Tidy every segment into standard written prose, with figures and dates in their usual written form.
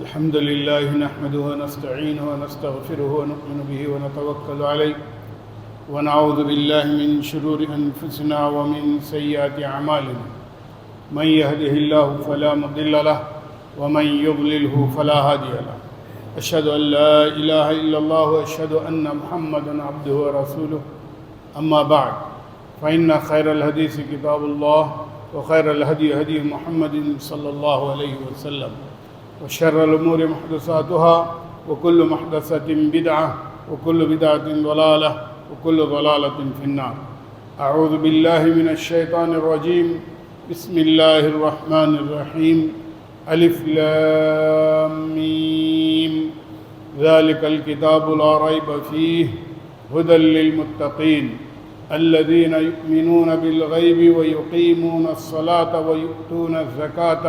الحمد لله نحمده ونستعينه ونستغفره ونؤمن به ونتوكل عليه ونعوذ بالله من شرور أنفسنا ومن سيئات أعمالنا من يهده الله فلا مضل له ومن يضلله فلا هادي له أشهد أن لا إله إلا الله وأشهد أن محمدا عبده ورسوله أما بعد فإن خير الحديث كتاب الله وخير الهدي هدي محمد صلى الله عليه وسلم وشر الأمور محدثاتها وكل محدثة بدعة وكل بدعة ضلالة وكل ضلالة في النار. أعوذ بالله من الشيطان الرجيم. بسم الله الرحمن الرحيم. ألف لام ميم ذلك الكتاب لا ريب فيه هدى للمتقين الذين يؤمنون بالغيب ويقيمون الصلاة ويؤتون الزكاة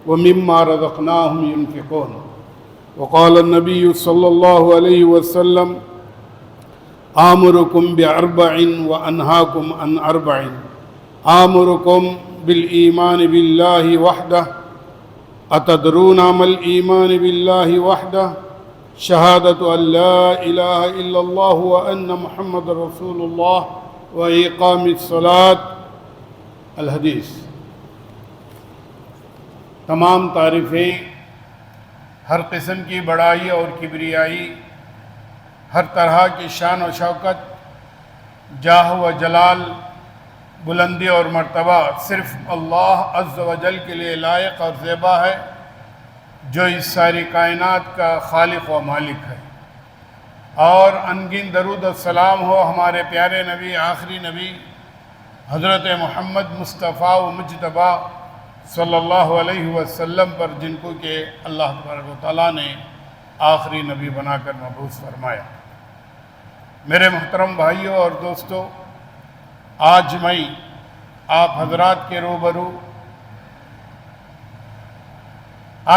ومما رزقناهم ينفقون. وقال النبي صلى الله عليه وسلم آمركم بأربع وأنهاكم عن أربع آمركم بالإيمان بالله وحده أتدرون ما الإيمان بالله وحده شهادة أن لا إله إلا الله وأن محمد رسول الله وإقام الصلاة الحدیث. تمام تعریفیں، ہر قسم کی بڑائی اور کبریائی، ہر طرح کی شان و شوکت، جاہ و جلال، بلندی اور مرتبہ صرف اللہ عز و جل کے لیے لائق اور زیبا ہے، جو اس ساری کائنات کا خالق و مالک ہے. اور انگن درود و سلام ہو ہمارے پیارے نبی، آخری نبی حضرت محمد مصطفیٰ و مجتبیٰ صلی اللہ علیہ وسلم پر، جن کو کہ اللہ تبارک و تعالیٰ نے آخری نبی بنا کر مبعوث فرمایا. میرے محترم بھائیوں اور دوستو، آج میں آپ حضرات کے روبرو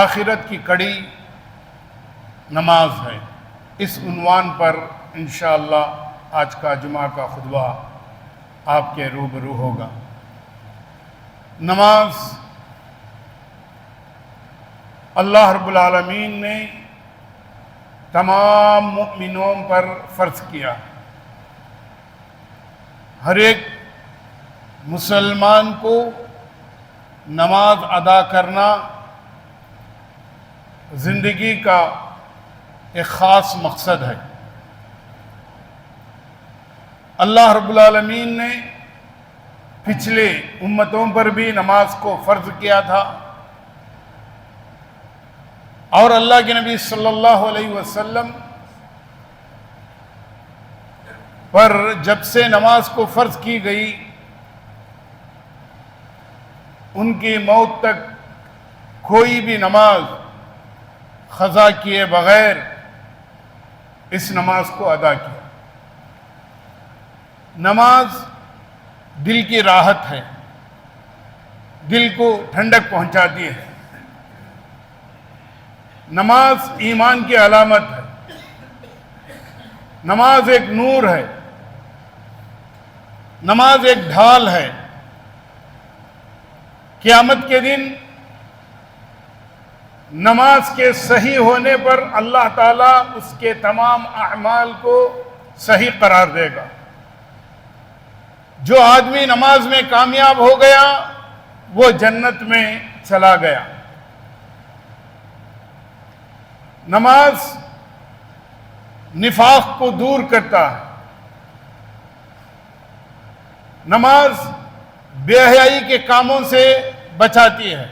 آخرت کی کڑی نماز ہے، اس عنوان پر انشاءاللہ آج کا جمعہ کا خطبہ آپ کے روبرو ہوگا. نماز اللہ رب العالمین نے تمام مؤمنوں پر فرض کیا. ہر ایک مسلمان کو نماز ادا کرنا زندگی کا ایک خاص مقصد ہے. اللہ رب العالمین نے پچھلے امتوں پر بھی نماز کو فرض کیا تھا، اور اللہ کے نبی صلی اللہ علیہ وسلم پر جب سے نماز کو فرض کی گئی، ان کی موت تک کوئی بھی نماز قضا کیے بغیر اس نماز کو ادا کیا. نماز دل کی راحت ہے، دل کو ٹھنڈک پہنچاتی ہے. نماز ایمان کی علامت ہے. نماز ایک نور ہے. نماز ایک ڈھال ہے. قیامت کے دن نماز کے صحیح ہونے پر اللہ تعالیٰ اس کے تمام اعمال کو صحیح قرار دے گا. جو آدمی نماز میں کامیاب ہو گیا وہ جنت میں چلا گیا. نماز نفاق کو دور کرتا ہے. نماز بے حیائی کے کاموں سے بچاتی ہے.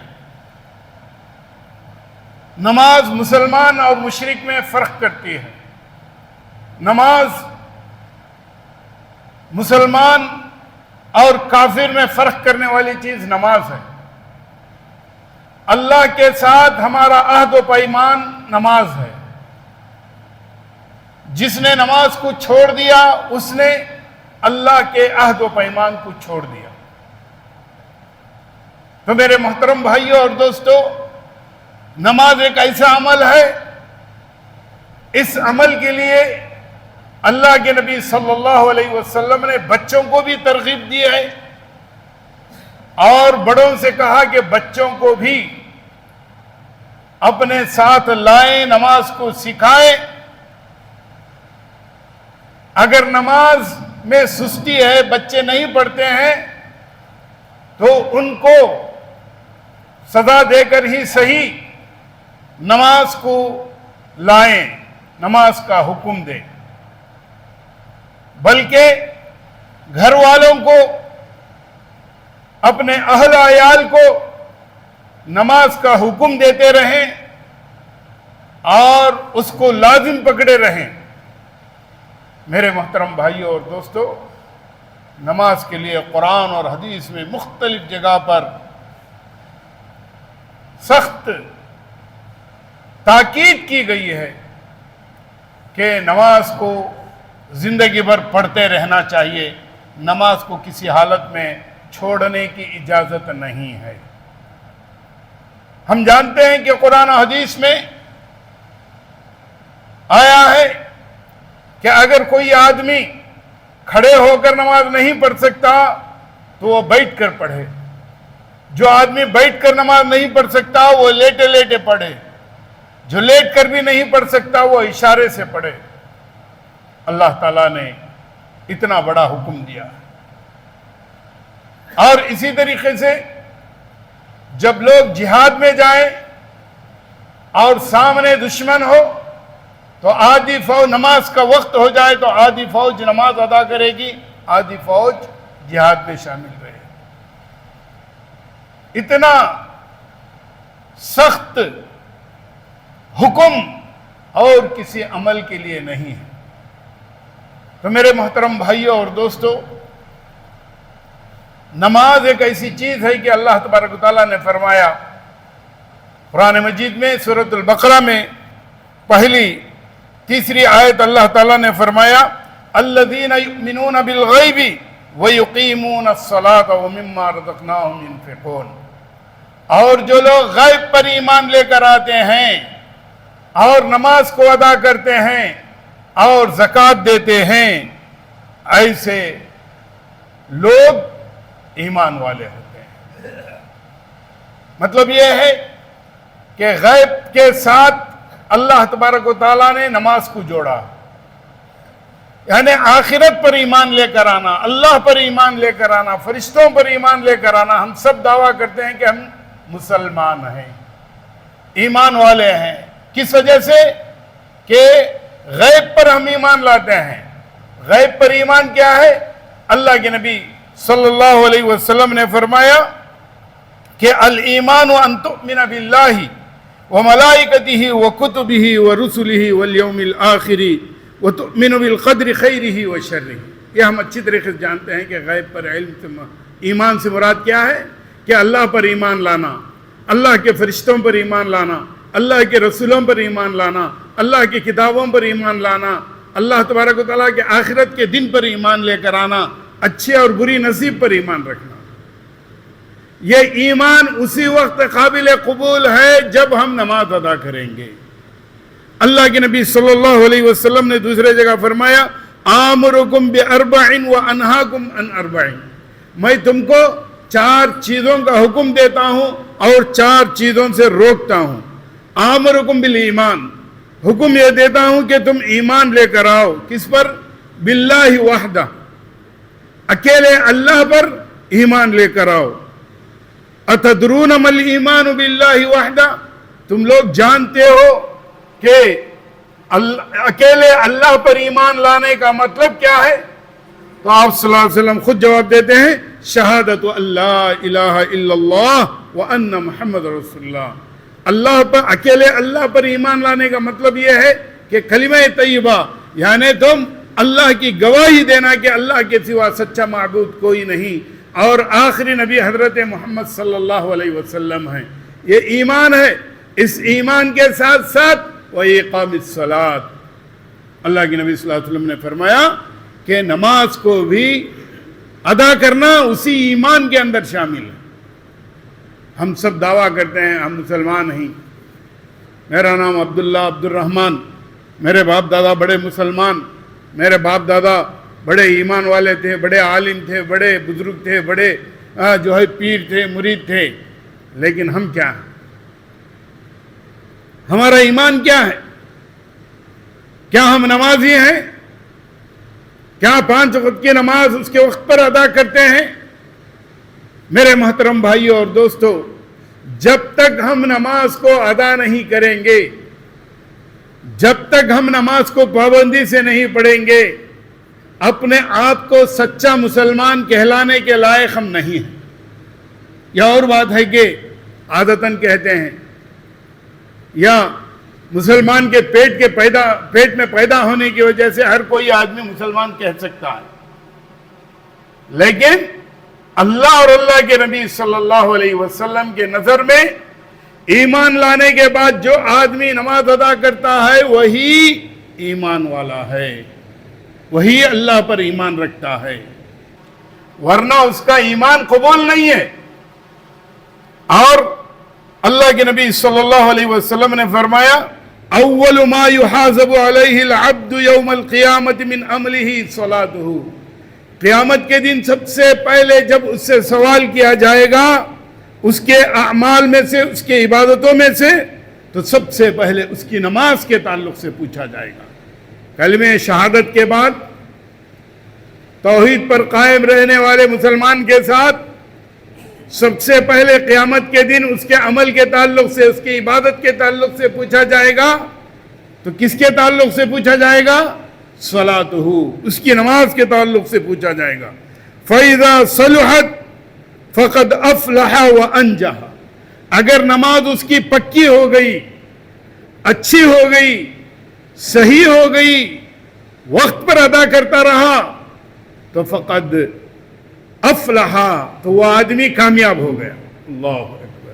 نماز مسلمان اور مشرک میں فرق کرتی ہے. نماز مسلمان اور کافر میں فرق کرنے والی چیز نماز ہے. اللہ کے ساتھ ہمارا عہد و پیمان نماز ہے. جس نے نماز کو چھوڑ دیا اس نے اللہ کے عہد و پیمان کو چھوڑ دیا. تو میرے محترم بھائیوں اور دوستو، نماز ایک ایسا عمل ہے، اس عمل کے لیے اللہ کے نبی صلی اللہ علیہ وسلم نے بچوں کو بھی ترغیب دی ہے اور بڑوں سے کہا کہ بچوں کو بھی اپنے ساتھ لائیں، نماز کو سکھائیں۔ اگر نماز میں سستی ہے، بچے نہیں پڑھتے ہیں، تو ان کو سزا دے کر ہی صحیح نماز کو لائیں، نماز کا حکم دیں۔ بلکہ گھر والوں کو، اپنے اہل عیال کو نماز کا حکم دیتے رہیں اور اس کو لازم پکڑے رہیں۔ میرے محترم بھائیوں اور دوستو، نماز کے لیے قرآن اور حدیث میں مختلف جگہ پر سخت تاکید کی گئی ہے کہ نماز کو زندگی بھر پڑھتے رہنا چاہیے، نماز کو کسی حالت میں چھوڑنے کی اجازت نہیں ہے۔ ہم جانتے ہیں کہ قرآن و حدیث میں آیا ہے کہ اگر کوئی آدمی کھڑے ہو کر نماز نہیں پڑھ سکتا تو وہ بیٹھ کر پڑھے، جو آدمی بیٹھ کر نماز نہیں پڑھ سکتا وہ لیٹے لیٹے پڑھے، جو لیٹ کر بھی نہیں پڑھ سکتا وہ اشارے سے پڑھے۔ اللہ تعالیٰ نے اتنا بڑا حکم دیا۔ اور اسی طریقے سے جب لوگ جہاد میں جائیں اور سامنے دشمن ہو تو آدھی فوج، نماز کا وقت ہو جائے تو آدھی فوج نماز ادا کرے گی، آدھی فوج جہاد میں شامل رہے۔ اتنا سخت حکم اور کسی عمل کے لیے نہیں ہے۔ تو میرے محترم بھائیوں اور دوستو، نماز ایک ایسی چیز ہے کہ اللہ تبارک و تعالیٰ نے فرمایا قرآن مجید میں سورۃ البقرہ میں پہلی تیسری آیت، اللہ تعالیٰ نے فرمایا الذین یؤمنون بالغیب ویقیمون الصلاۃ ومما رزقناہم ینفقون، اور جو لوگ غیب پر ایمان لے کر آتے ہیں اور نماز کو ادا کرتے ہیں اور زکوٰۃ دیتے ہیں، ایسے لوگ ایمان والے ہوتے ہیں۔ مطلب یہ ہے کہ غیب کے ساتھ اللہ تبارک و تعالیٰ نے نماز کو جوڑا، یعنی آخرت پر ایمان لے کر آنا، اللہ پر ایمان لے کر آنا، فرشتوں پر ایمان لے کر آنا۔ ہم سب دعویٰ کرتے ہیں کہ ہم مسلمان ہیں، ایمان والے ہیں۔ کس وجہ سے؟ کہ غیب پر ہم ایمان لاتے ہیں۔ غیب پر ایمان کیا ہے؟ اللہ کے نبی صلی اللہ علیہ وسلم نے فرمایا کہ الایمان ان تؤمن باللہ وملائکتہ وکتبہ ورسلہ والیوم الآخر وتؤمن بالقدر خیرہ وشرہ۔ یہ ہم اچھی طریقے سے جانتے ہیں کہ غیب پر علم سے ایمان سے مراد کیا ہے؟ کہ اللہ پر ایمان لانا، اللہ کے فرشتوں پر ایمان لانا، اللہ کے رسولوں پر ایمان لانا، اللہ کی کتابوں پر ایمان لانا، اللہ تبارک و تعالیٰ کے آخرت کے دن پر ایمان لے کر آنا، اچھے اور بری نصیب پر ایمان رکھنا۔ یہ ایمان اسی وقت قابل قبول ہے جب ہم نماز ادا کریں گے۔ اللہ کے نبی صلی اللہ علیہ وسلم نے دوسرے جگہ فرمایا آمرکم باربع وانہاکم عن اربع، میں تم کو 4 چیزوں کا حکم دیتا ہوں اور 4 چیزوں سے روکتا ہوں۔ آمرکم بالایمان، حکم یہ دیتا ہوں کہ تم ایمان لے کر آؤ، کس پر؟ باللہ وحدہ، اکیلے اللہ پر ایمان لے کر آؤ۔ اتدرون ما الایمان باللہ وحدہ، تم لوگ جانتے ہو کہ اکیلے اللہ پر ایمان لانے کا مطلب کیا ہے؟ تو آپ صلی اللہ علیہ وسلم خود جواب دیتے ہیں شہادت اللہ الہ الا اللہ وان محمد رسول اللہ۔ اللہ پر، اکیلے اللہ پر ایمان لانے کا مطلب یہ ہے کہ کلمہ طیبہ، یعنی تم اللہ کی گواہی دینا کہ اللہ کے سوا سچا معبود کوئی نہیں اور آخری نبی حضرت محمد صلی اللہ علیہ وسلم ہیں۔ یہ ایمان ہے۔ اس ایمان کے ساتھ ساتھ وَإِقَامِ الصَّلَاةِ، اللہ کے نبی صلی اللہ علیہ وسلم نے فرمایا کہ نماز کو بھی ادا کرنا اسی ایمان کے اندر شامل ہے۔ ہم سب دعویٰ کرتے ہیں ہم مسلمان ہیں، میرا نام عبداللہ عبد الرحمن، میرے باپ دادا بڑے مسلمان، میرے باپ دادا بڑے ایمان والے تھے، بڑے عالم تھے، بڑے بزرگ تھے، بڑے جو ہے پیر تھے، مرید تھے، لیکن ہم کیا ہیں؟ ہمارا ایمان کیا ہے؟ کیا ہم نمازی ہیں؟ کیا 5 وقت کی نماز اس کے وقت پر ادا کرتے ہیں؟ میرے محترم بھائیوں اور دوستو، جب تک ہم نماز کو ادا نہیں کریں گے، جب تک ہم نماز کو پابندی سے نہیں پڑھیں گے، اپنے آپ کو سچا مسلمان کہلانے کے لائق ہم نہیں ہیں۔ یا اور بات ہے کہ عادتاً کہتے ہیں، یا مسلمان کے پیٹ میں پیدا ہونے کی وجہ سے ہر کوئی آدمی مسلمان کہہ سکتا ہے، لیکن اللہ اور اللہ کے نبی صلی اللہ علیہ وسلم کے نظر میں ایمان لانے کے بعد جو آدمی نماز ادا کرتا ہے وہی ایمان والا ہے، وہی اللہ پر ایمان رکھتا ہے، ورنہ اس کا ایمان قبول نہیں ہے۔ اور اللہ کے نبی صلی اللہ علیہ وسلم نے فرمایا، اول ما يحاسب علیہ العبد یوم القیامت من عملہ صلاتہ، قیامت کے دن سب سے پہلے جب اس سے سوال کیا جائے گا اس کے اعمال میں سے، اس کے عبادتوں میں سے، تو سب سے پہلے اس کی نماز کے تعلق سے پوچھا جائے گا۔ کلمہ شہادت کے بعد توحید پر قائم رہنے والے مسلمان کے ساتھ سب سے پہلے قیامت کے دن اس کے عمل کے تعلق سے، اس کی عبادت کے تعلق سے پوچھا جائے گا، تو کس کے تعلق سے پوچھا جائے گا؟ صلاتہ، اس کی نماز کے تعلق سے پوچھا جائے گا۔ فَإِذَا صَلُحَتْ فَقَدْ أَفْلَحَ وَأَنْجَحَ، اگر نماز اس کی پکی ہو گئی، اچھی ہو گئی، صحیح ہو گئی، وقت پر ادا کرتا رہا، تو فقد افلح، تو وہ آدمی کامیاب ہو گیا۔ اللہ اکبر،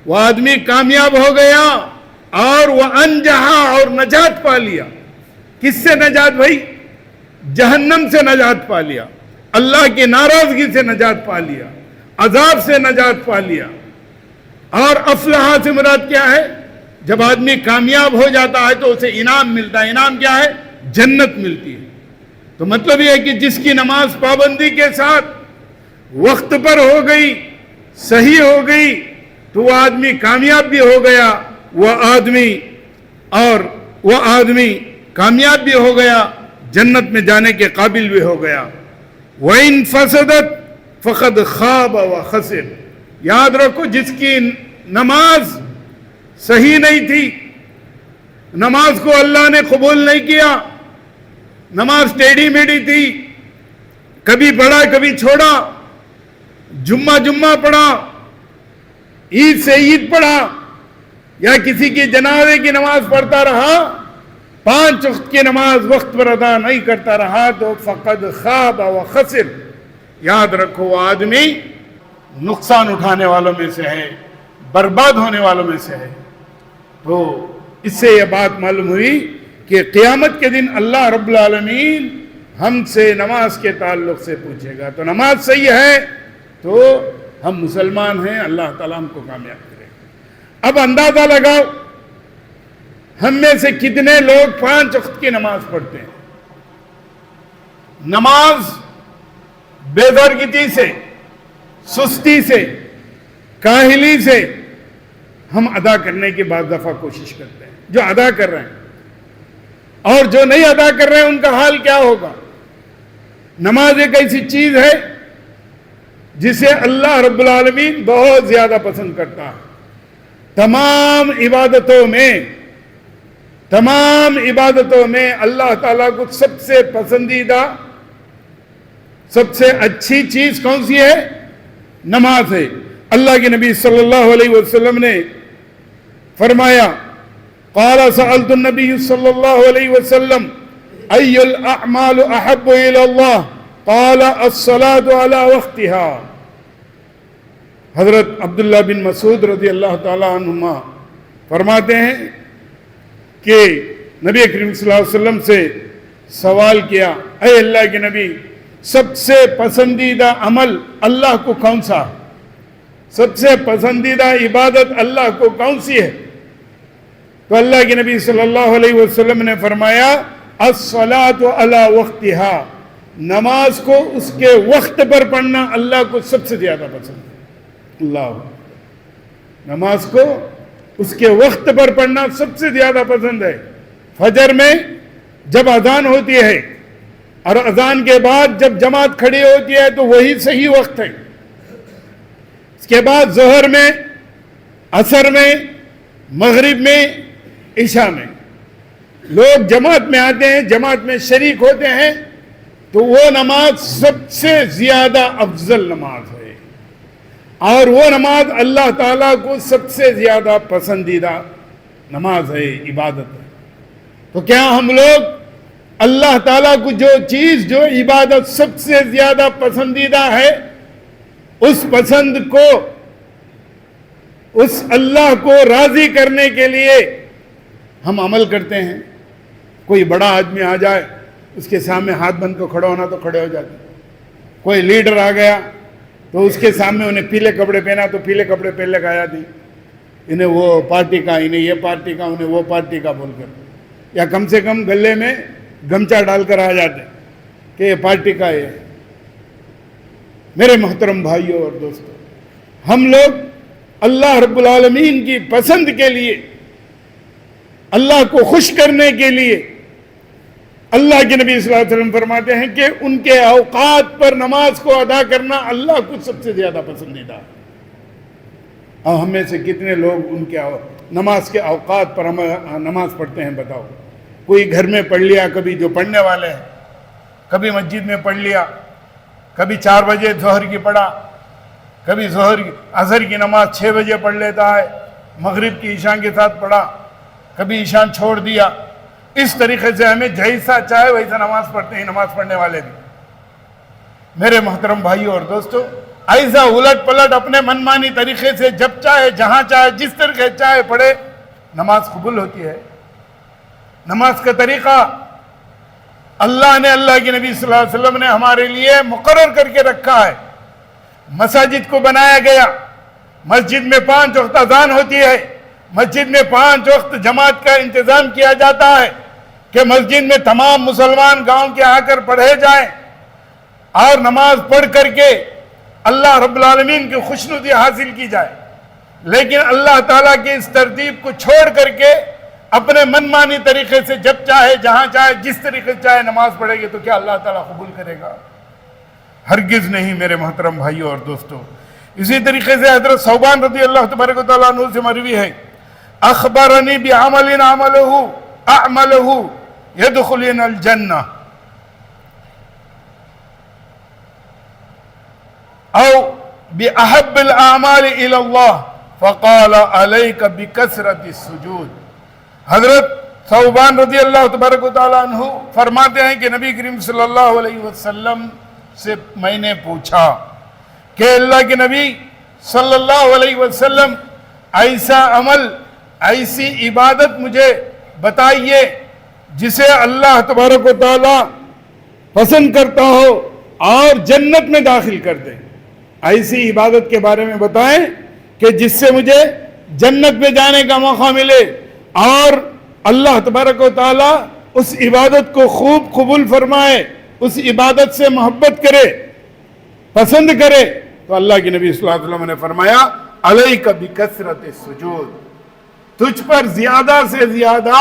وہ آدمی کامیاب ہو گیا، اور وہ انجہا، اور نجات پا لیا۔ کس سے نجات بھائی؟ جہنم سے نجات پا لیا، اللہ کی ناراضگی سے نجات پا لیا، عذاب سے نجات پا لیا۔ اور افلح سے مراد کیا ہے؟ جب آدمی کامیاب ہو جاتا ہے تو اسے انعام ملتا ہے۔ انعام کیا ہے؟ جنت ملتی ہے۔ تو مطلب یہ ہے کہ جس کی نماز پابندی کے ساتھ وقت پر ہو گئی، صحیح ہو گئی، تو وہ آدمی کامیاب بھی ہو گیا، وہ آدمی کامیاب بھی ہو گیا، جنت میں جانے کے قابل بھی ہو گیا۔ وَإِن فَسَدَتْ فَقَدْ خَابَ وَخَسِرَ، یاد رکھو جس کی نماز صحیح نہیں تھی، نماز کو اللہ نے قبول نہیں کیا، نماز ٹیڑھی میڑھی تھی، کبھی پڑھا کبھی چھوڑا، جمعہ پڑھا، عید سے عید پڑھا، یا کسی کی جنازے کی نماز پڑھتا رہا، 5 وقت کی نماز وقت پر ادا نہیں کرتا رہا، تو فقد خاب و خسر، یاد رکھو وہ آدمی نقصان اٹھانے والوں میں سے ہے، برباد ہونے والوں میں سے ہے۔ تو اس سے یہ بات معلوم ہوئی کہ قیامت کے دن اللہ رب العالمین ہم سے نماز کے تعلق سے پوچھے گا۔ تو نماز صحیح ہے تو ہم مسلمان ہیں، اللہ تعالیٰ ہم کو کامیاب کرے گا۔ اب اندازہ لگاؤ ہم میں سے کتنے لوگ 5 وقت کی نماز پڑھتے ہیں؟ نماز بے درگی سے، سستی سے، کاہلی سے ہم ادا کرنے کی بعض دفعہ کوشش کرتے ہیں۔ جو ادا کر رہے ہیں اور جو نہیں ادا کر رہے ہیں ان کا حال کیا ہوگا؟ نماز ایک ایسی چیز ہے جسے اللہ رب العالمین بہت زیادہ پسند کرتا ہے۔ تمام عبادتوں میں اللہ تعالیٰ کو سب سے پسندیدہ، سب سے اچھی چیز کون سی ہے؟ نماز ہے۔ اللہ کے نبی صلی اللہ علیہ وسلم نے فرمایا، قال سألت النبی صلی اللہ علیہ وسلم ای الاعمال احب الى اللہ قال الصلاة على وقتها۔ حضرت عبداللہ بن مسعود رضی اللہ تعالی عنہما فرماتے ہیں کہ نبی کریم صلی اللہ علیہ وسلم سے سوال کیا، اے اللہ کے نبی، سب سے پسندیدہ عمل اللہ کو کون سا؟ سب سے پسندیدہ عبادت اللہ کو کون سی ہے؟ تو اللہ کے نبی صلی اللہ علیہ وسلم نے فرمایا، الصلاۃ علی وقتها، نماز کو اس کے وقت پر پڑھنا اللہ کو سب سے زیادہ پسند ہے. اللہ، نماز کو اس کے وقت پر پڑھنا سب سے زیادہ پسند ہے. فجر میں جب اذان ہوتی ہے اور اذان کے بعد جب جماعت کھڑی ہوتی ہے تو وہی صحیح وقت ہے. اس کے بعد ظہر میں، عصر میں، مغرب میں، عشاء میں لوگ جماعت میں آتے ہیں، جماعت میں شریک ہوتے ہیں، تو وہ نماز سب سے زیادہ افضل نماز ہے اور وہ نماز اللہ تعالیٰ کو سب سے زیادہ پسندیدہ نماز ہے، عبادت ہے. تو کیا ہم لوگ اللہ تعالیٰ کو جو چیز، جو عبادت سب سے زیادہ پسندیدہ ہے، اس پسند کو، اس اللہ کو راضی کرنے کے لیے ہم عمل کرتے ہیں؟ کوئی بڑا آدمی آ جائے، اس کے سامنے ہاتھ بند کو کھڑا ہونا تو کھڑے ہو جاتے. کوئی لیڈر آ گیا تو اس کے سامنے انہیں پیلے کپڑے پہنا تو پیلے کپڑے پہن لے کے آیا تھی. انہیں وہ پارٹی کا، انہیں یہ پارٹی کا، انہیں وہ پارٹی کا بول کر، یا کم سے کم گلے میں گمچا ڈال کر آ جاتے کہ یہ پارٹی کا ہے. میرے محترم بھائیوں اور دوستوں، ہم لوگ اللہ رب العالمین کی پسند کے لیے، اللہ کو خوش کرنے کے لیے، اللہ کے نبی صلی اللہ علیہ وسلم فرماتے ہیں کہ ان کے اوقات پر نماز کو ادا کرنا اللہ کو سب سے زیادہ پسندیدہ ہے. اور ہم میں سے کتنے لوگ ان کے نماز کے اوقات پر نماز پڑھتے ہیں؟ بتاؤ. کوئی گھر میں پڑھ لیا، کبھی جو پڑھنے والے ہیں، کبھی مسجد میں پڑھ لیا، کبھی 4 بجے ظہر کی پڑھا، کبھی عصر کی نماز 6 بجے پڑھ لیتا ہے، مغرب کی عشاء کے ساتھ پڑھا، کبھی عشاء چھوڑ دیا. اس طریقے سے ہمیں جیسا چاہے ویسا نماز پڑھتے ہیں نماز پڑھنے والے بھی. میرے محترم بھائیوں اور دوستوں، ایسا الٹ پلٹ اپنے منمانی طریقے سے جب چاہے، جہاں چاہے، جس طریقے چاہے پڑھے، نماز قبول ہوتی ہے؟ نماز کا طریقہ اللہ نے، اللہ کے نبی صلی اللہ علیہ وسلم نے ہمارے لیے مقرر کر کے رکھا ہے. مساجد کو بنایا گیا، مسجد میں 5 وقت اذان ہوتی ہے، مسجد میں 5 وقت جماعت کا انتظام کیا جاتا ہے کہ مسجد میں تمام مسلمان گاؤں کے آ کر پڑھے جائیں اور نماز پڑھ کر کے اللہ رب العالمین کی خوشنودی حاصل کی جائے. لیکن اللہ تعالیٰ کی اس ترتیب کو چھوڑ کر کے اپنے منمانی طریقے سے جب چاہے، جہاں چاہے، جس طریقے سے چاہے نماز پڑھے گی تو کیا اللہ تعالیٰ قبول کرے گا؟ ہرگز نہیں. میرے محترم بھائیوں اور دوستوں، اسی طریقے سے حضرت ثوبان رضی اللہ تبارک و تعالیٰ عنہ سے مروی ہے، اخبرنی بعمل اعملہ يدخلن الجنہ او بأحب الاعمال الى اللہ فقال علیک بکثرت السجود. حضرت ثوبان رضی اللہ تبارک و تعالیٰ عنہ فرماتے ہیں کہ نبی کریم صلی اللہ علیہ وسلم سے میں نے پوچھا کہ اللہ کے نبی صلی اللہ علیہ وسلم، ایسا عمل، ایسی عبادت مجھے بتائیے جسے اللہ تبارک و تعالیٰ پسند کرتا ہو اور جنت میں داخل کر دے. ایسی عبادت کے بارے میں بتائیں کہ جس سے مجھے جنت میں جانے کا موقع ملے اور اللہ تبارک و تعالیٰ اس عبادت کو خوب قبول فرمائے، اس عبادت سے محبت کرے، پسند کرے. تو اللہ کے نبی صلی اللہ علیہ وسلم نے فرمایا، علیک بکثرت السجود، تجھ پر زیادہ سے زیادہ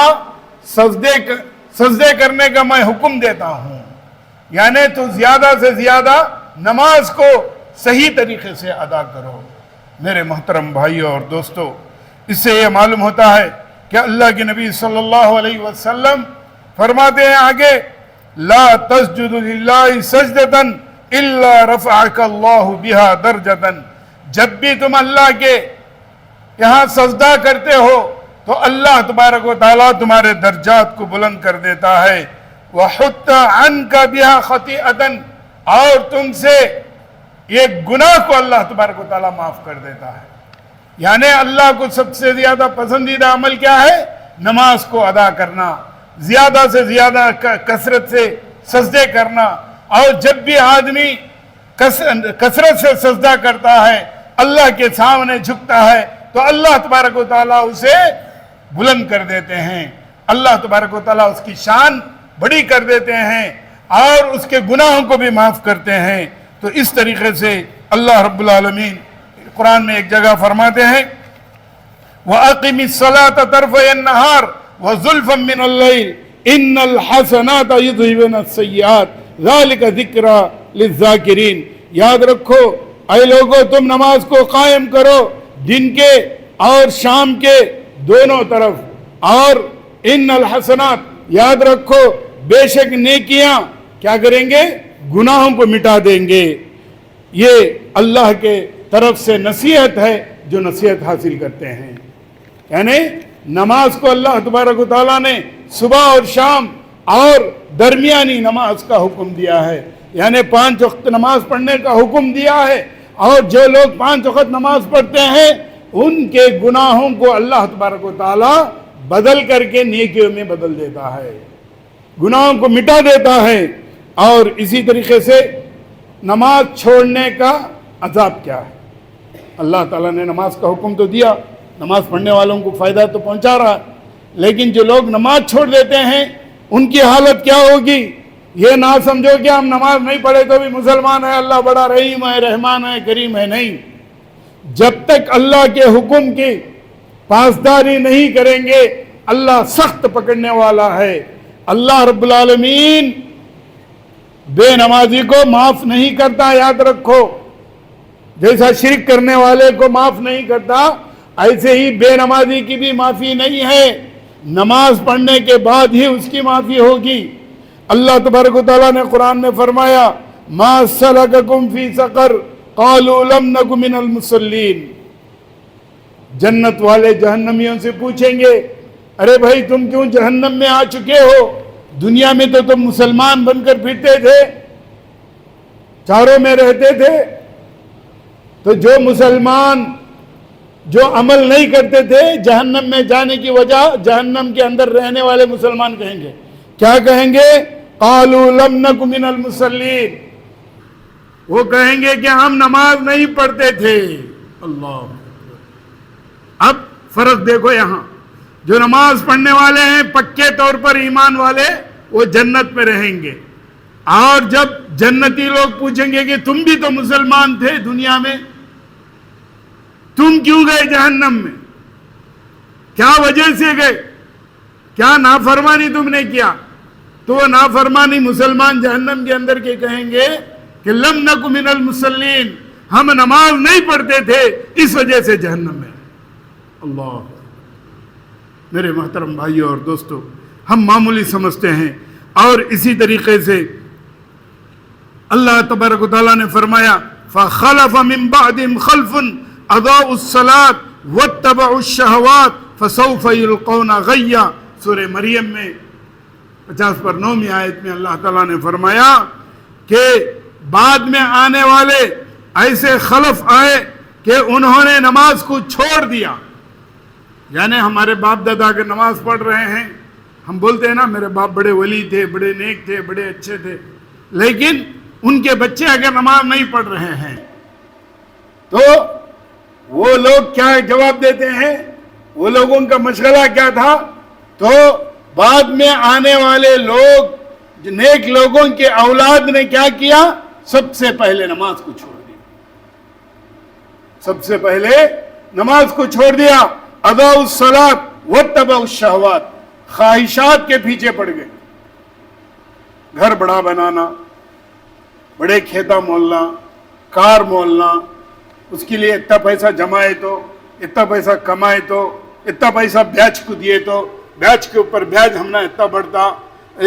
سجدے کرنے کا میں حکم دیتا ہوں. یعنی تو زیادہ سے زیادہ نماز کو صحیح طریقے سے ادا کرو. میرے محترم بھائیوں اور دوستو، اس سے یہ معلوم ہوتا ہے کہ اللہ کے نبی صلی اللہ علیہ وسلم فرماتے ہیں آگے، لا تسجد للہ سجدتا الا رفعک اللہ بہا درجتا. جب بھی تم اللہ کے یہاں سجدہ کرتے ہو تو اللہ تبارک و تعالیٰ تمہارے درجات کو بلند کر دیتا ہے. وحط عنک بہا خطیئتا، اور تم سے یہ گناہ کو اللہ تبارک و تعالیٰ معاف کر دیتا ہے. یعنی اللہ کو سب سے زیادہ پسندیدہ عمل کیا ہے؟ نماز کو ادا کرنا، زیادہ سے زیادہ کثرت سے سجدے کرنا. اور جب بھی آدمی کثرت سے سجدہ کرتا ہے، اللہ کے سامنے جھکتا ہے، تو اللہ تبارک و تعالیٰ اسے بلند کر دیتے ہیں، اللہ تبارک و تعالیٰ اس کی شان بڑی کر دیتے ہیں. اور اس کے گناہوں کو بھی معاف کرتے ہیں۔ تو اس طریقے سے اللہ رب العالمین قرآن میں ایک جگہ فرماتے ہیں وَأَقِمِ الصَّلَاةَ طَرْفَيَ النَّهَارِ وَزُلْفًا مِّنَ اللَّيْلِ إِنَّ الْحَسَنَاتَ يُذْهِبْنَ السَّيِّئَاتِ ذَلِكَ ذِكْرَىٰ لِلذَّاكِرِينَ۔ یاد رکھو اے لوگو، تم نماز کو قائم کرو دن کے اور شام کے دونوں طرف، اور ان الحسنات، یاد رکھو بے شک نیکیاں کیا کریں گے؟ گناہوں کو مٹا دیں گے۔ یہ اللہ کے طرف سے نصیحت ہے جو نصیحت حاصل کرتے ہیں، یعنی نماز کو اللہ تبارک و تعالیٰ نے صبح اور شام اور درمیانی نماز کا حکم دیا ہے، یعنی 5 وقت نماز پڑھنے کا حکم دیا ہے، اور جو لوگ 5 وقت نماز پڑھتے ہیں ان کے گناہوں کو اللہ تبارک و تعالیٰ بدل کر کے نیکیوں میں بدل دیتا ہے، گناہوں کو مٹا دیتا ہے۔ اور اسی طریقے سے نماز چھوڑنے کا عذاب کیا ہے؟ اللہ تعالیٰ نے نماز کا حکم تو دیا، نماز پڑھنے والوں کو فائدہ تو پہنچا رہا ہے، لیکن جو لوگ نماز چھوڑ دیتے ہیں ان کی حالت کیا ہوگی؟ یہ نہ سمجھو کہ ہم نماز نہیں پڑھے تو بھی مسلمان ہیں، اللہ بڑا رحیم ہے، رحمان ہے، کریم ہے، نہیں۔ جب تک اللہ کے حکم کی پاسداری نہیں کریں گے اللہ سخت پکڑنے والا ہے۔ اللہ رب العالمین بے نمازی کو معاف نہیں کرتا، یاد رکھو، جیسا شرک کرنے والے کو معاف نہیں کرتا ایسے ہی بے نمازی کی بھی معافی نہیں ہے، نماز پڑھنے کے بعد ہی اس کی معافی ہوگی۔ اللہ تبارک و تعالیٰ نے قرآن میں فرمایا ما سلککم فی سقر قالوا لم نک من المصلین۔ جنت والے جہنمیوں سے پوچھیں گے ارے بھائی تم کیوں جہنم میں آ چکے ہو؟ دنیا میں تو تم مسلمان بن کر پھرتے تھے، چاروں میں رہتے تھے، تو جو مسلمان جو عمل نہیں کرتے تھے جہنم میں جانے کی وجہ جہنم کے اندر رہنے والے مسلمان کہیں گے، کیا کہیں گے؟ قالوا لم نک من المصلین، وہ کہیں گے کہ ہم نماز نہیں پڑھتے تھے۔ اللہ، اب فرق دیکھو، یہاں جو نماز پڑھنے والے ہیں پکے طور پر ایمان والے وہ جنت میں رہیں گے، اور جب جنتی لوگ پوچھیں گے کہ تم بھی تو مسلمان تھے دنیا میں، تم کیوں گئے جہنم میں؟ کیا وجہ سے گئے؟ کیا نافرمانی تم نے کیا؟ تو وہ نافرمانی مسلمان جہنم کے اندر کے کہیں گے کہ لم نک من المصلین، ہم نماز نہیں پڑھتے تھے اس وجہ سے جہنم میں۔ اللہ، میرے محترم بھائیوں اور دوستو، ہم معمولی سمجھتے ہیں، اور اسی طریقے سے اللہ تبارک و تعالیٰ نے فرمایا فَخَلَفَ مِن بَعْدِهِمْ خَلْفٌ أَضَاعُوا الصَّلَاةَ وَاتَّبَعُوا الشَّهَوَاتِ فَسَوْفَ يُلْقَوْنَ غَيًّا۔ سورہ مریم میں 50/9 آیت میں اللہ تعالیٰ نے فرمایا کہ بعد میں آنے والے ایسے خلف آئے کہ انہوں نے نماز کو چھوڑ دیا، یعنی ہمارے باپ دادا اگر نماز پڑھ رہے ہیں، ہم بولتے ہیں نا میرے باپ بڑے ولی تھے، بڑے نیک تھے، بڑے اچھے تھے، لیکن ان کے بچے اگر نماز نہیں پڑھ رہے ہیں تو وہ لوگ کیا جواب دیتے ہیں؟ وہ لوگوں کا مشغلہ کیا تھا؟ تو بعد میں آنے والے لوگ، نیک لوگوں کے اولاد نے کیا کیا؟ سب سے پہلے نماز کو چھوڑ دیا، سب سے پہلے نماز کو چھوڑ دیا۔ اضاعوا الصلاۃ واتبعوا الشہوات، خواہشات کے پیچھے پڑ گئے، گھر بڑا بنانا، بڑے کھیتا مولنا، کار مولنا، اس کے لیے اتنا پیسہ جمائے تو، اتنا پیسہ کمائے تو، اتنا پیسہ بیاج کو دیے تو، بیاج کے اوپر بیاج ہم نے اتنا بڑھتا،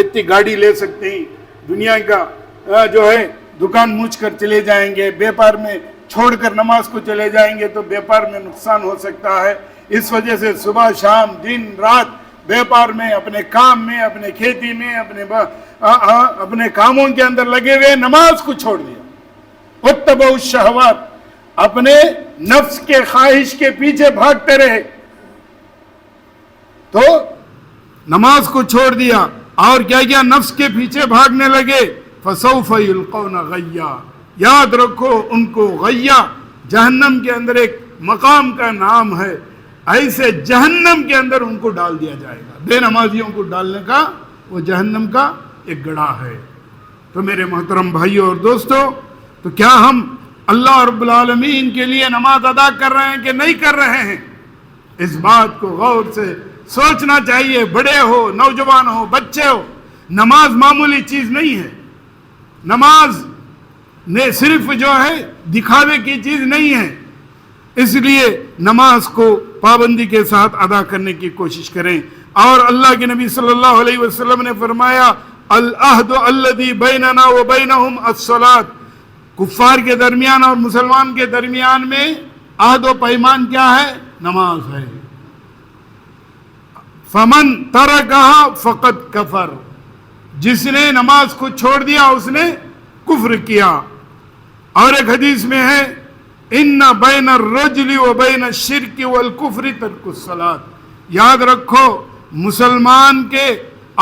اتنی گاڑی لے سکتے ہیں، دنیا کا جو ہے دکان موچ کر چلے جائیں گے، بیپار میں چھوڑ کر نماز کو چلے جائیں گے تو بیپار میں نقصان ہو سکتا ہے۔ اس وجہ سے صبح شام دن رات بیپار میں، اپنے کام میں، اپنے کھیتی میں، اپنے کاموں کے اندر لگے ہوئے نماز کو چھوڑ دیا۔ واتبعوا الشہوات، اپنے نفس کے خواہش کے پیچھے بھاگتے رہے، تو نماز کو چھوڑ دیا اور کیا نفس کے پیچھے بھاگنے لگے۔ فَسَوْفَ يُلْقَوْنَ غَيًّا، یاد رکھو ان کو غیّا جہنم کے اندر ایک مقام کا نام ہے، ایسے جہنم کے اندر ان کو ڈال دیا جائے گا۔ بے نمازیوں کو ڈالنے کا وہ جہنم کا ایک گڑھا ہے۔ تو میرے محترم بھائیوں اور دوستوں، تو کیا ہم اللہ رب العالمین کے لیے نماز ادا کر رہے ہیں کہ نہیں کر رہے ہیں؟ اس بات کو غور سے سوچنا چاہیے، بڑے ہو، نوجوان ہو، بچے ہو۔ نماز معمولی چیز نہیں ہے، نماز نے صرف جو ہے دکھاوے کی چیز نہیں ہے، اس لیے نماز کو پابندی کے ساتھ ادا کرنے کی کوشش کریں۔ اور اللہ کے نبی صلی اللہ علیہ وسلم نے فرمایا العہد الذی بیننا وبینہم الصلاۃ، کفار کے درمیان اور مسلمان کے درمیان میں عہد و پیمان کیا ہے؟ نماز ہے۔ فمن ترکہا فقد کفر، جس نے نماز کو چھوڑ دیا اس نے کفر کیا۔ اور ایک حدیث میں ہے ان بین الرجل وبین الشرک والکفر ترک الصلاۃ، یاد رکھو مسلمان کے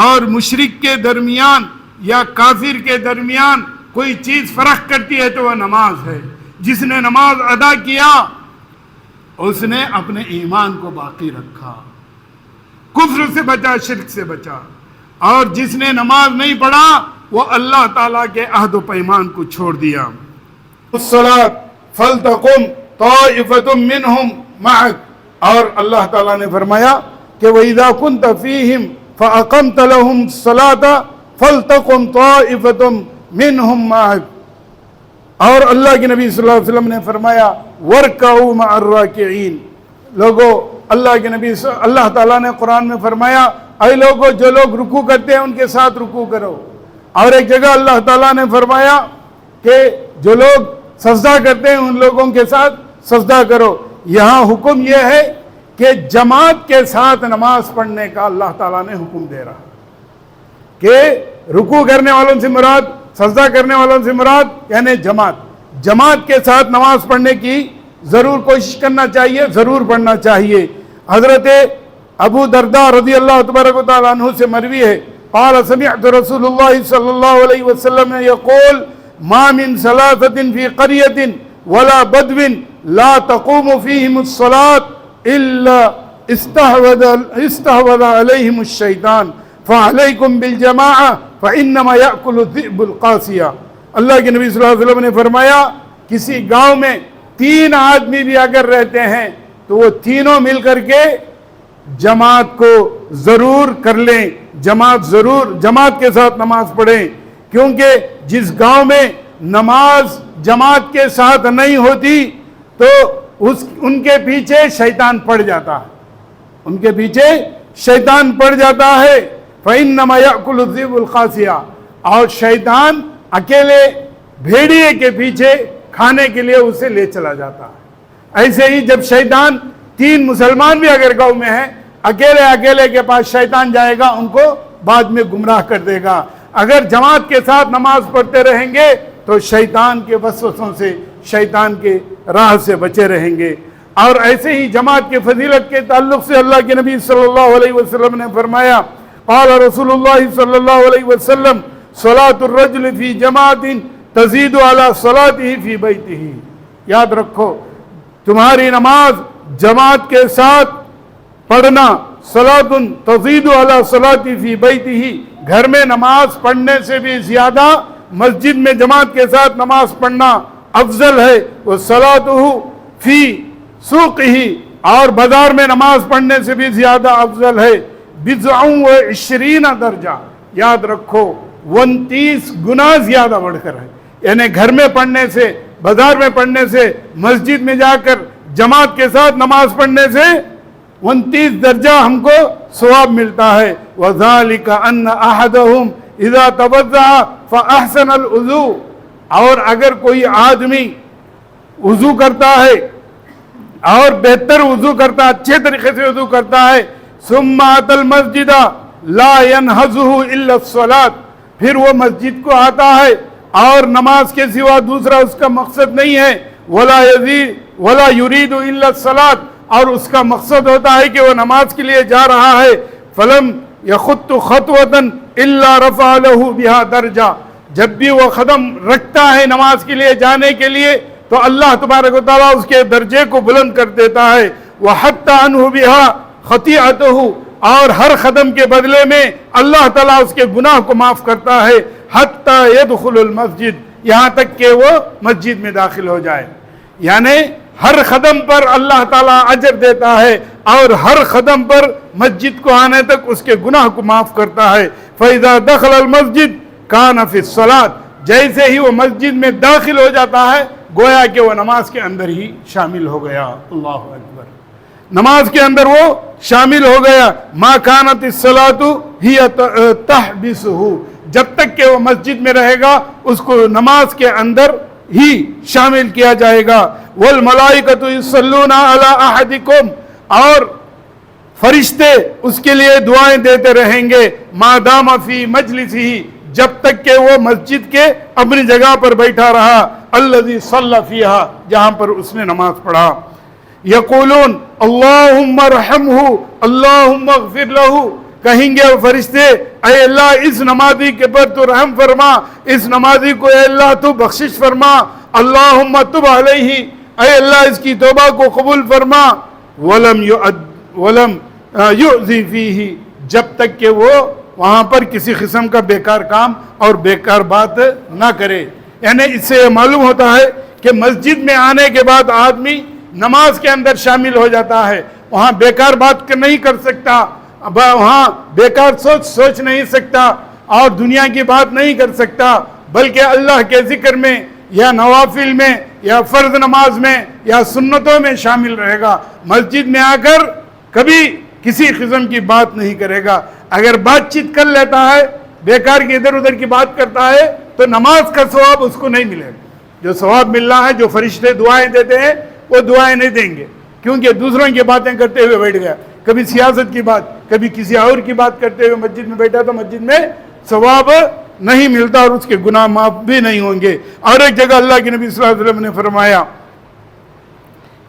اور مشرک کے درمیان یا کافر کے درمیان کوئی چیز فرق کرتی ہے تو وہ نماز ہے۔ جس نے نماز ادا کیا اس نے اپنے ایمان کو باقی رکھا، کفر سے بچا، شرک سے بچا۔ اور جس نے نماز نہیں پڑھا وہ اللہ تعالیٰ کے عہد و پیمان کو چھوڑ دیا۔ الصلاۃ فلتقم طائفۃ منہم معک، اور اللہ تعالیٰ نے فرمایا کہ وَإِذَا كُنْتَ فِيهِمْ فَأَقَمْتَ لَهُمْ الصَّلَاةَ فَلْتَقُمْ طَائِفَةٌ مِّنْهُمْ مَعَكَ، اور اللہ کے نبی صلی اللہ علیہ وسلم نے فرمایا وَارْكَعُوا مَعَ الرَّاكِعِينَ، لوگو اللہ تعالیٰ نے قرآن میں فرمایا اے لوگو جو لوگ رکوع کرتے ہیں ان کے ساتھ رکوع کرو۔ اور ایک جگہ اللہ تعالیٰ نے فرمایا کہ جو لوگ سجدہ کرتے ہیں ان لوگوں کے ساتھ سجدہ کرو۔ یہاں حکم یہ ہے کہ جماعت کے ساتھ نماز پڑھنے کا اللہ تعالیٰ نے حکم دے رہا کہ رکوع کرنے والوں سے مراد، سجدہ کرنے والوں سے مراد یعنی جماعت کے ساتھ نماز پڑھنے کی ضرور کوشش کرنا چاہیے، ضرور پڑھنا چاہیے۔ حضرت ابو درداء رضی اللہ تبارک و تعالیٰ عنہ سے مروی ہے قال سمعت رسول اللہ صلی اللہ علیہ وسلم یقول ما من ثلاثة في قرية ولا بدو لا تقوم فيهم الصلاة إلا استحوذ عليهم الشيطان فعليكم بالجماعة فإنما يأكل الذئب القاسية۔ اللہ کے نبی صلی اللہ علیہ وسلم نے فرمایا کسی گاؤں میں 3 آدمی بھی اگر رہتے ہیں تو وہ تینوں مل کر کے جماعت کو ضرور کر لیں، جماعت کے ساتھ نماز پڑھیں، کیونکہ جس گاؤں میں نماز جماعت کے ساتھ نہیں ہوتی تو ان کے پیچھے شیطان پڑ جاتا ہے، ان کے پیچھے شیطان پڑ جاتا ہے۔ فَإِنَّمَا يَأْكُلُ الذِّئْبُ الْقَاسِيَةَ، اور شیطان اکیلے بھیڑیے کے پیچھے کھانے کے لیے اسے لے چلا جاتا ہے۔ ایسے ہی جب شیطان 3 مسلمان بھی اگر گاؤں میں ہیں، اکیلے کے پاس شیطان جائے گا، ان کو بعد میں گمراہ کر دے گا۔ اگر جماعت کے ساتھ نماز پڑھتے رہیں گے تو شیطان کے وسوسوں سے، شیطان کے راہ سے بچے رہیں گے۔ اور ایسے ہی جماعت کے فضیلت کے تعلق سے اللہ کے نبی صلی اللہ علیہ وسلم نے فرمایا قال رسول اللہ صلی اللہ علیہ وسلم صلاۃ الرجل فی جماعت تزید علی صلاته فی بیتہ، یاد رکھو تمہاری نماز جماعت کے ساتھ پڑھنا صلاۃ تزید علی صلاته فی بیتہ، گھر میں نماز پڑھنے سے بھی زیادہ مسجد میں جماعت کے ساتھ نماز پڑھنا افضل ہے۔ وہ صلاته فی سوقہ، اور بازار میں نماز پڑھنے سے بھی زیادہ افضل ہے۔ بضع و 20 درجہ، یاد رکھو 29 گنا زیادہ بڑھ کر ہے، یعنی گھر میں پڑھنے سے، بازار میں پڑھنے سے، مسجد میں جا کر جماعت کے ساتھ نماز پڑھنے سے 29 درجہ ہم کو ثواب ملتا ہے۔ وَذَلِكَ أَنَّ أَحَدَهُمْ إِذَا تَوَضَّأَ فَأَحْسَنَ الْوُضُوءَ، اور اگر کوئی آدمی وضو کرتا ہے اور بہتر وضو کرتا ہے، اچھے طریقے سے وضو کرتا ہے، ثُمَّ أَتَى الْمَسْجِدَ لَا يَنْهَزُهُ إِلَّا الصَّلَاةُ، پھر وہ مسجد کو آتا ہے اور نماز کے سوا دوسرا اس کا مقصد نہیں ہے، وَلَا يُرِيدُ إِلَّا الصَّلَاةُ، اور اس کا مقصد ہوتا ہے کہ وہ نماز کے لیے جا رہا ہے، فَلَمْ يَخُطُّ خَطْوَةً إِلَّا رَفَعَ لَهُ بِهَا دَرْجَةً، جب بھی وہ قدم رکھتا ہے نماز کے لیے جانے کے لیے تو اللہ تبارک و تعالیٰ اس کے درجے کو بلند کر دیتا ہے۔ وَحَتَّ عَنْهُ بِهَا خَطِيئَتُهُ، اور ہر قدم کے بدلے میں اللہ تعالیٰ اس کے گناہ کو معاف کرتا ہے۔ حتی یدخل المسجد، یہاں تک کہ وہ مسجد میں داخل ہو جائے. یعنی ہر قدم پر اللہ تعالیٰ اجر دیتا ہے اور ہر قدم پر مسجد کو آنے تک اس کے گناہ کو معاف کرتا ہے. فَإِذَا دَخَلَ الْمَسْجِدِ كَانَ فِي الصَّلَاةِ، جیسے ہی وہ مسجد میں داخل ہو جاتا ہے گویا کہ وہ نماز کے اندر ہی شامل ہو گیا. اللہ اکبر، نماز کے اندر وہ شامل ہو گیا. ما كانت الصلاة هي تحبسه، جب تک کہ وہ مسجد میں رہے گا اس کو نماز کے اندر ہی شامل کیا جائے گا. والملائکۃ یصلون علی احدکم، اور فرشتے اس کے لیے دعائیں دیتے رہیں گے. ما دام فی مجلسہ، جب تک کہ وہ مسجد کے اپنی جگہ پر بیٹھا رہا. الذی صلی فیہا، جہاں پر اس نے نماز پڑھا. یقولون اللہم ارحمہ اللہم اغفر لہ، کہیں گے وہ فرشتے اے اللہ اس نمازی کے پر تو رحم فرما، اس نمازی کو اے اللہ تو بخشش فرما. اللہم تب علیہ، اے اللہ اس کی توبہ کو قبول فرما. ولم یؤذی فیہ، جب تک کہ وہ وہاں پر کسی قسم کا بیکار کام اور بیکار بات نہ کرے. یعنی اس سے معلوم ہوتا ہے کہ مسجد میں آنے کے بعد آدمی نماز کے اندر شامل ہو جاتا ہے. وہاں بیکار بات نہیں کر سکتا، وہاں بیکار سوچ نہیں سکتا اور دنیا کی بات نہیں کر سکتا، بلکہ اللہ کے ذکر میں یا نوافل میں یا فرض نماز میں یا سنتوں میں شامل رہے گا. مسجد میں آ کر کبھی کسی قسم کی بات نہیں کرے گا. اگر بات چیت کر لیتا ہے، بیکار کی ادھر ادھر کی بات کرتا ہے تو نماز کا ثواب اس کو نہیں ملے گا. جو ثواب مل رہا ہے، جو فرشتے دعائیں دیتے ہیں وہ دعائیں نہیں دیں گے، کیونکہ دوسروں کی باتیں کرتے ہوئے بیٹھ گیا. کبھی سیاست کی بات، کبھی کسی اور کی بات کرتے ہوئے مسجد میں بیٹھا تو مسجد میں ثواب نہیں ملتا اور اس کے گناہ معاف بھی نہیں ہوں گے. اور ایک جگہ اللہ کے نبی صلی اللہ علیہ وسلم نے فرمایا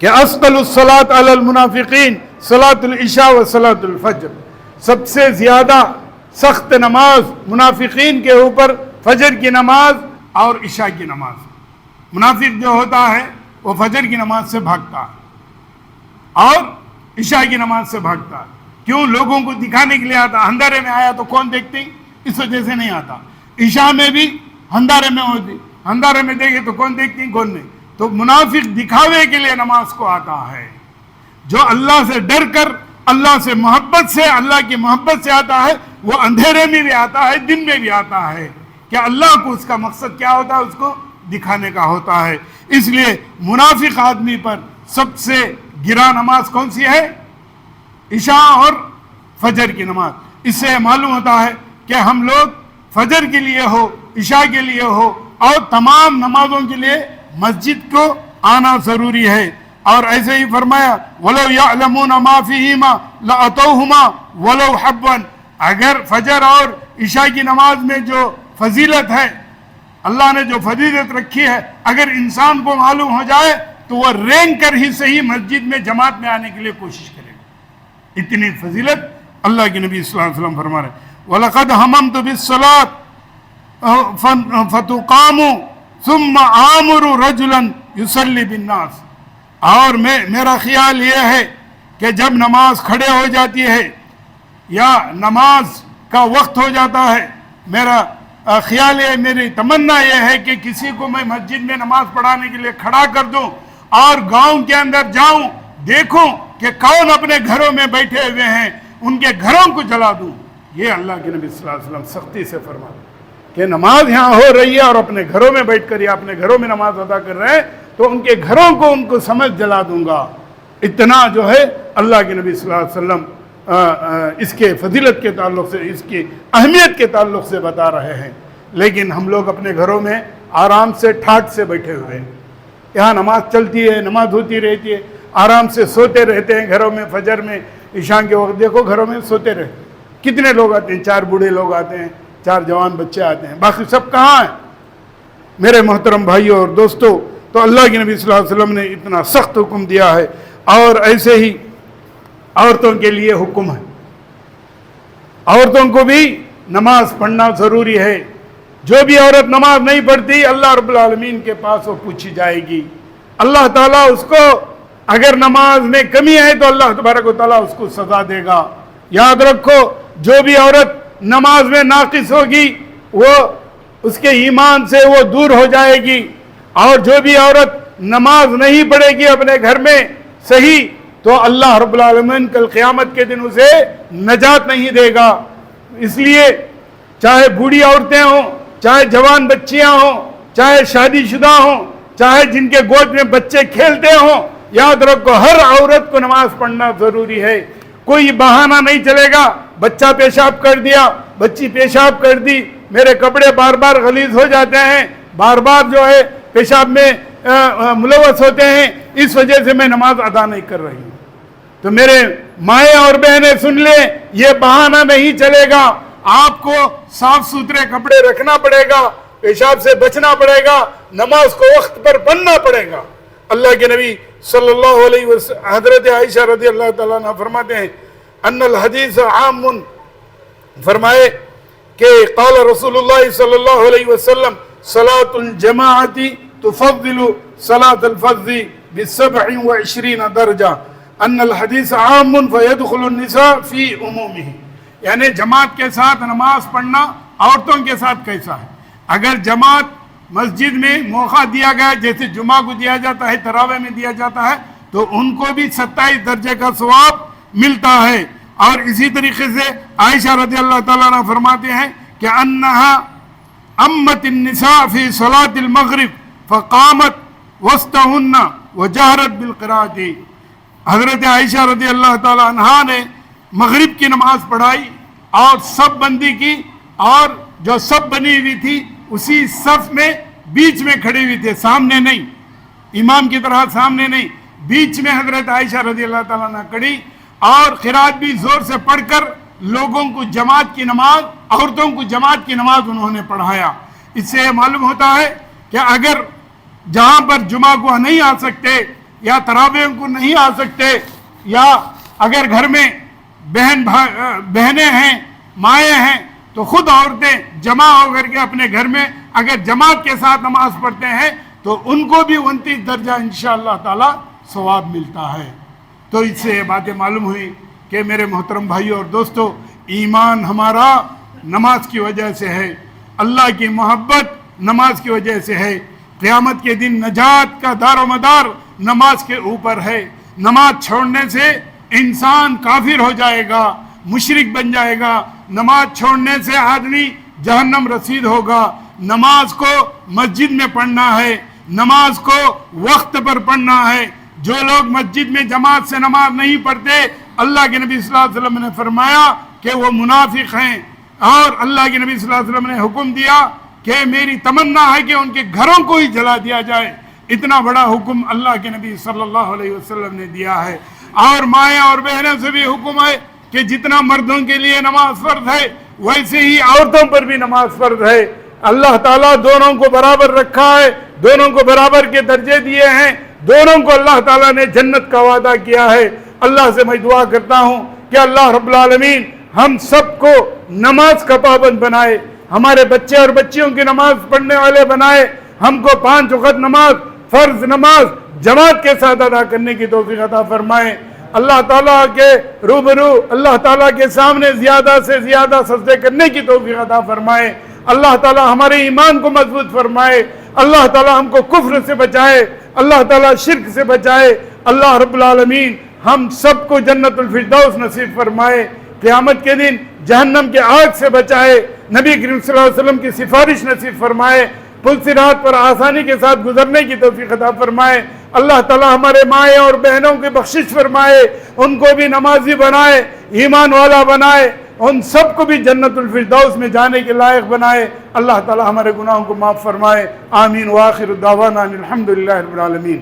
کہ اثقل الصلاۃ علی المنافقین صلاۃ العشاء و صلاۃ الفجر، سب سے زیادہ سخت نماز منافقین کے اوپر فجر کی نماز اور عشاء کی نماز. منافق جو ہوتا ہے وہ فجر کی نماز سے بھاگتا ہے اور عشاء کی نماز سے بھاگتا ہے. کیوں؟ لوگوں کو دکھانے کے لیے آتا. اندھیرے میں آیا تو کون دیکھتے، اس وجہ سے نہیں آتا. عشاء میں بھی اندھیرے میں ہوتی، اندھیرے میں دیکھے تو کون دیکھتی، کون نہیں. تو منافق دکھاوے کے لیے نماز کو آتا ہے. جو اللہ سے ڈر کر، اللہ سے محبت سے، اللہ کی محبت سے آتا ہے، وہ اندھیرے میں بھی آتا ہے، دن میں بھی آتا ہے. کہ اللہ کو اس کا مقصد کیا ہوتا ہے، اس کو دکھانے کا ہوتا ہے. اس لیے منافق آدمی پر سب سے گرا نماز کون سی ہے؟ عشاء اور فجر کی نماز. اس سے معلوم ہوتا ہے کہ ہم لوگ فجر کے لیے ہو، عشاء کے لیے ہو اور تمام نمازوں کے لیے مسجد کو آنا ضروری ہے. اور ایسے ہی فرمایا وَلَوْ يَعْلَمُونَ مَا فِيهِمَا لَأَتَوْهُمَا وَلَوْ حَبًّا، اگر فجر اور عشاء کی نماز میں جو فضیلت ہے، اللہ نے جو فضیلت رکھی ہے، اگر انسان کو معلوم ہو جائے تو وہ رینگ کر ہی صحیح مسجد میں جماعت میں آنے کے لیے کوشش کرے گا. اتنی فضیلت اللہ کے نبی صلی اللہ علیہ وسلم فرما رہے ہیں. وَلَقَدْ هَمَمْتُ بِالصَّلَاةِ فَتُقَامُ ثُمَّ آمُرُ رَجُلًا يُصَلِّ بِالنَّاسِ، اور میرا خیال یہ ہے کہ جب نماز کھڑے ہو جاتی ہے یا نماز کا وقت ہو جاتا ہے، میرا خیال ہے، میری تمنا یہ ہے کہ کسی کو میں مسجد میں نماز پڑھانے کے لیے کھڑا کر دوں اور گاؤں کے اندر جاؤں، دیکھوں کہ کون اپنے گھروں میں بیٹھے ہوئے ہیں، ان کے گھروں کو جلا دوں. یہ اللہ کے نبی صلی اللہ علیہ وسلم سختی سے فرماتے کہ نماز یہاں ہو رہی ہے اور اپنے گھروں میں بیٹھ کر یا اپنے گھروں میں نماز ادا کر رہے ہیں تو ان کے گھروں کو ان کو سمجھ جلا دوں گا. اتنا جو ہے اللہ کے نبی صلی اللہ علیہ وسلم اس کے فضیلت کے تعلق سے، اس کی اہمیت کے تعلق سے بتا رہے ہیں. لیکن ہم لوگ اپنے گھروں میں آرام سے ٹھاٹ سے بیٹھے ہوئے ہیں. یہاں نماز چلتی ہے، نماز ہوتی رہتی ہے، آرام سے سوتے رہتے ہیں گھروں میں. فجر میں، عشاء کے وقت دیکھو گھروں میں سوتے رہتے. کتنے لوگ آتے ہیں؟ 4 بوڑھے لوگ آتے ہیں، 4 جوان بچے آتے ہیں، باقی سب کہاں ہیں؟ میرے محترم بھائیوں اور دوستوں، تو اللہ کے نبی صلی اللہ علیہ وسلم نے اتنا سخت حکم دیا ہے. اور ایسے ہی عورتوں کے لیے حکم ہے، عورتوں کو بھی نماز پڑھنا ضروری ہے. جو بھی عورت نماز نہیں پڑھتی اللہ رب العالمین کے پاس وہ پوچھی جائے گی. اللہ تعالیٰ اس کو اگر نماز میں کمی ہے تو اللہ تبارک و تعالیٰ اس کو سزا دے گا. یاد رکھو، جو بھی عورت نماز میں ناقص ہوگی وہ اس کے ایمان سے وہ دور ہو جائے گی. اور جو بھی عورت نماز نہیں پڑھے گی اپنے گھر میں صحیح، تو اللہ رب العالمین کل قیامت کے دن اسے نجات نہیں دے گا. اس لیے چاہے بوڑھی عورتیں ہوں، چاہے جوان بچیاں ہوں، چاہے شادی شدہ ہوں، چاہے جن کے گود میں بچے کھیلتے ہوں، یاد رکھو ہر عورت کو نماز پڑھنا ضروری ہے. کوئی بہانہ نہیں چلے گا. بچہ پیشاب کر دیا، بچی پیشاب کر دی، میرے کپڑے بار بار غلیظ ہو جاتے ہیں، بار بار جو ہے پیشاب میں ملوث ہوتے ہیں، اس وجہ سے میں نماز ادا نہیں کر رہی ہوں. تو میرے مائیں اور بہنیں سن لیں، یہ بہانہ نہیں چلے گا. آپ کو صاف ستھرے کپڑے رکھنا پڑے گا، پیشاب سے بچنا پڑے گا، نماز کو وقت پر پڑھنا پڑے گا. اللہ کے نبی صلی اللہ علیہ وسلم حضرت عائشہ رضی اللہ تعالیٰ عنہ فرماتے ہیں ان الحدیث عام، فرمائے کہ قال رسول اللہ صلی اللہ علیہ وسلم صلاة الجماعت تفضل صلاة الفرد ب27 درجہ ان الحدیث عام فیدخل النساء فی عمومہ. یعنی جماعت کے ساتھ نماز پڑھنا عورتوں کے ساتھ کیسا ہے؟ اگر جماعت مسجد میں موقع دیا گیا جیسے جمعہ کو دیا جاتا ہے، تراویح میں دیا جاتا ہے، تو ان کو بھی 27 درجے کا ثواب ملتا ہے. اور اسی طریقے سے عائشہ رضی اللہ تعالیٰ عنہ فرماتے ہیں کہ انہا امت النساء فی صلاة المغرب فقامت وسطہن وجہرت بالقراءۃ. حضرت عائشہ رضی اللہ تعالیٰ عنہ نے مغرب کی نماز پڑھائی اور صف بندی کی، اور جو صف بنی ہوئی تھی اسی صف میں بیچ میں کھڑی ہوئی تھی، سامنے نہیں، امام کی طرح سامنے نہیں، بیچ میں حضرت عائشہ رضی اللہ تعالیٰ عنہ کھڑی، اور قرات بھی زور سے پڑھ کر لوگوں کو جماعت کی نماز، عورتوں کو جماعت کی نماز انہوں نے پڑھایا. اس سے معلوم ہوتا ہے کہ اگر جہاں پر جمعہ کو نہیں آ سکتے یا تراویح کو نہیں آ سکتے، یا اگر گھر میں بہنیں ہیں، مائیں ہیں، تو خود عورتیں جمع ہو کر کے اپنے گھر میں اگر جماعت کے ساتھ نماز پڑھتے ہیں تو ان کو بھی 29 درجہ انشاءاللہ تعالی ثواب ملتا ہے. تو اس سے یہ باتیں معلوم ہوئی کہ میرے محترم بھائیوں اور دوستو، ایمان ہمارا نماز کی وجہ سے ہے، اللہ کی محبت نماز کی وجہ سے ہے. قیامت کے دن نجات کا دار و مدار نماز کے اوپر ہے. نماز چھوڑنے سے انسان کافر ہو جائے گا، مشرک بن جائے گا. نماز چھوڑنے سے آدمی جہنم رسید ہوگا. نماز کو مسجد میں پڑھنا ہے، نماز کو وقت پر پڑھنا ہے. جو لوگ مسجد میں جماعت سے نماز نہیں پڑھتے، اللہ کے نبی صلی اللہ علیہ وسلم نے فرمایا کہ وہ منافق ہیں. اور اللہ کے نبی صلی اللہ علیہ وسلم نے حکم دیا کہ میری تمنا ہے کہ ان کے گھروں کو ہی جلا دیا جائے. اتنا بڑا حکم اللہ کے نبی صلی اللہ علیہ وسلم نے دیا ہے. اور مائیں اور بہنوں سے بھی حکم ہے کہ جتنا مردوں کے لیے نماز فرض ہے ویسے ہی عورتوں پر بھی نماز فرض ہے. اللہ تعالیٰ دونوں کو برابر رکھا ہے، دونوں کو برابر کے درجے دیے ہیں، دونوں کو اللہ تعالیٰ نے جنت کا وعدہ کیا ہے. اللہ سے میں دعا کرتا ہوں کہ اللہ رب العالمین ہم سب کو نماز کا پابند بنائے، ہمارے بچے اور بچیوں کی نماز پڑھنے والے بنائے، ہم کو 5 وقت نماز، فرض نماز جماعت کے ساتھ ادا کرنے کی توفیق عطا فرمائے. اللہ تعالیٰ کے روبرو، اللہ تعالیٰ کے سامنے زیادہ سے زیادہ سجدے کرنے کی توفیق عطا فرمائے. اللہ تعالیٰ ہمارے ایمان کو مضبوط فرمائے. اللہ تعالیٰ ہم کو کفر سے بچائے، اللہ تعالیٰ شرک سے بچائے. اللہ رب العالمین ہم سب کو جنت الفردوس نصیب فرمائے. قیامت کے دن جہنم کے آگ سے بچائے. نبی کریم صلی اللہ علیہ وسلم کی سفارش نصیب فرمائے. پل صراط پر آسانی کے ساتھ گزرنے کی توفیق عطا فرمائے. اللہ تعالیٰ ہمارے مائیں اور بہنوں کی بخشش فرمائے، ان کو بھی نمازی بنائے، ایمان والا بنائے، ان سب کو بھی جنت الفردوس میں جانے کے لائق بنائے. اللہ تعالیٰ ہمارے گناہوں کو معاف فرمائے. آمین. وآخر دعوانا الحمدللہ رب العالمین.